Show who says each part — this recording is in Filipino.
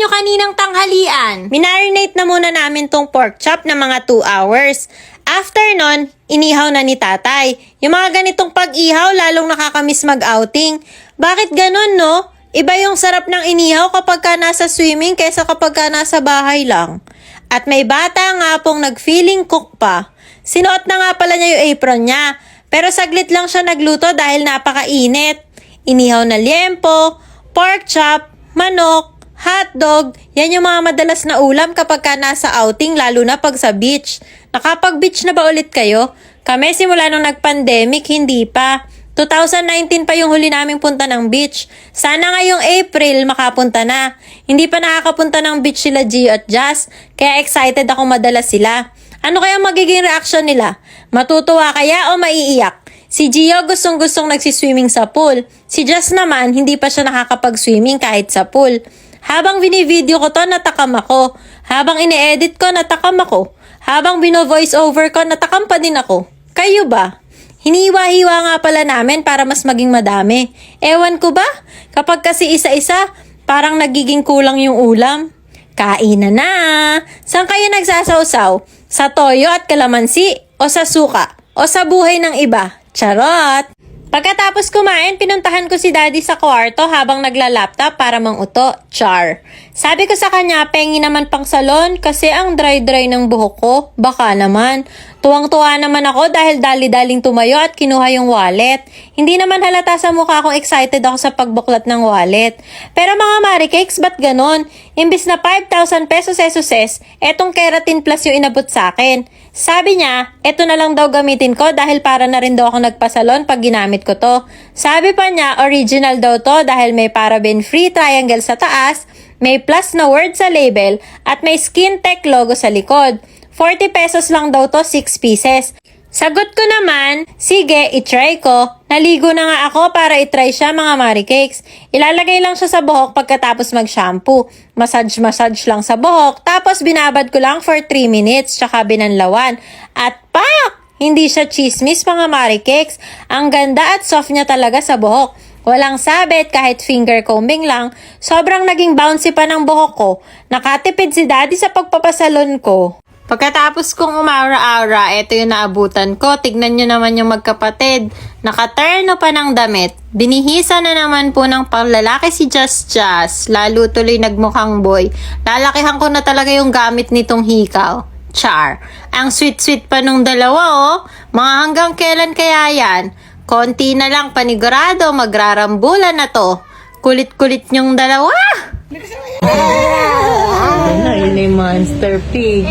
Speaker 1: nyo kaninang tanghalian? Minarinate na muna namin tong pork chop na mga 2 hours. After nun, inihaw na ni tatay. Yung mga ganitong pag-ihaw, lalong nakakamiss mag-outing. Bakit ganun, no? Iba yung sarap ng inihaw kapag ka nasa swimming kaysa kapag ka nasa bahay lang. At may bata nga pong nag-feeling cook pa. Sinuot na nga pala niya yung apron niya. Pero saglit lang siya nagluto dahil napakainit. Inihaw na liempo, pork chop, manok, hotdog. Yan yung mga madalas na ulam kapag ka nasa outing, lalo na pag sa beach. Nakapag-beach na ba ulit kayo? Kami simula nung nag-pandemic, hindi pa. 2019 pa yung huli naming punta ng beach. Sana ngayong April makapunta na. Hindi pa nakakapunta ng beach sila Gio at Jazz, kaya excited ako madala sila. Ano kaya magiging reaction nila? Matutuwa kaya o maiiyak? Si Gio gustong-gustong nagsiswimming sa pool. Si Jazz naman, hindi pa siya nakakapag-swimming kahit sa pool. Habang binivideo ko to, natakam ako. Habang ine-edit ko, natakam ako. Habang bino-voice over ko, natakam pa din ako. Kayo ba? Hiniwa-hiwa nga pala namin para mas maging madami. Ewan ko ba? Kapag kasi isa-isa, parang nagiging kulang yung ulam. Kainan na! Saan kayo nagsasawsaw? Sa toyo at kalamansi? O sa suka? O sa buhay ng iba? Charot! Pagkatapos kumain, pinuntahan ko si daddy sa kwarto habang nagla-laptop para manguto. Char. Sabi ko sa kanya, pengi naman pang salon kasi ang dry-dry ng buhok ko. Baka naman. Tuwang-tuwa naman ako dahil dali-daling tumayo at kinuha yung wallet. Hindi naman halata sa mukha kong excited ako sa pagbuklat ng wallet. Pero mga maricakes, ba't ganon? Imbis na 5,000 pesos esos, etong keratin plus yung inabot sa akin. Sabi niya, eto na lang daw gamitin ko dahil para na rin daw ako nagpasalon pag ginamit ko to. Sabi pa niya, original daw to dahil may paraben-free triangle sa taas, may plus na word sa label, at may Skin Tech logo sa likod. 40 pesos lang daw to, 6 pieces. Sagot ko naman, sige, itry ko. Naligo na nga ako para itry siya mga maricakes. Ilalagay lang siya sa buhok pagkatapos mag-shampoo. Massage lang sa buhok, tapos binabad ko lang for 3 minutes, tsaka binanlawan. At pak! Hindi siya chismis mga maricakes. Ang ganda at soft niya talaga sa buhok. Walang sabit kahit finger combing lang. Sobrang naging bouncy pa ng buhok ko. Nakatipid si daddy sa pagpapasalon ko. Pagkatapos kong umaura-aura, eto yung naabutan ko. Tignan nyo naman yung magkapatid. Nakaterno pa ng damit. Binihisa na naman po ng panglalaki si Jazz. Lalo tuloy nagmukhang boy. Lalakihan ko na talaga yung gamit nitong hikaw. Char. Ang sweet-sweet pa nung dalawa, oh. Mga hanggang kailan kaya yan? Konti na lang panigurado, magrarambulan na to. Kulit-kulit nyong dalawa. Yun na yung monster pig.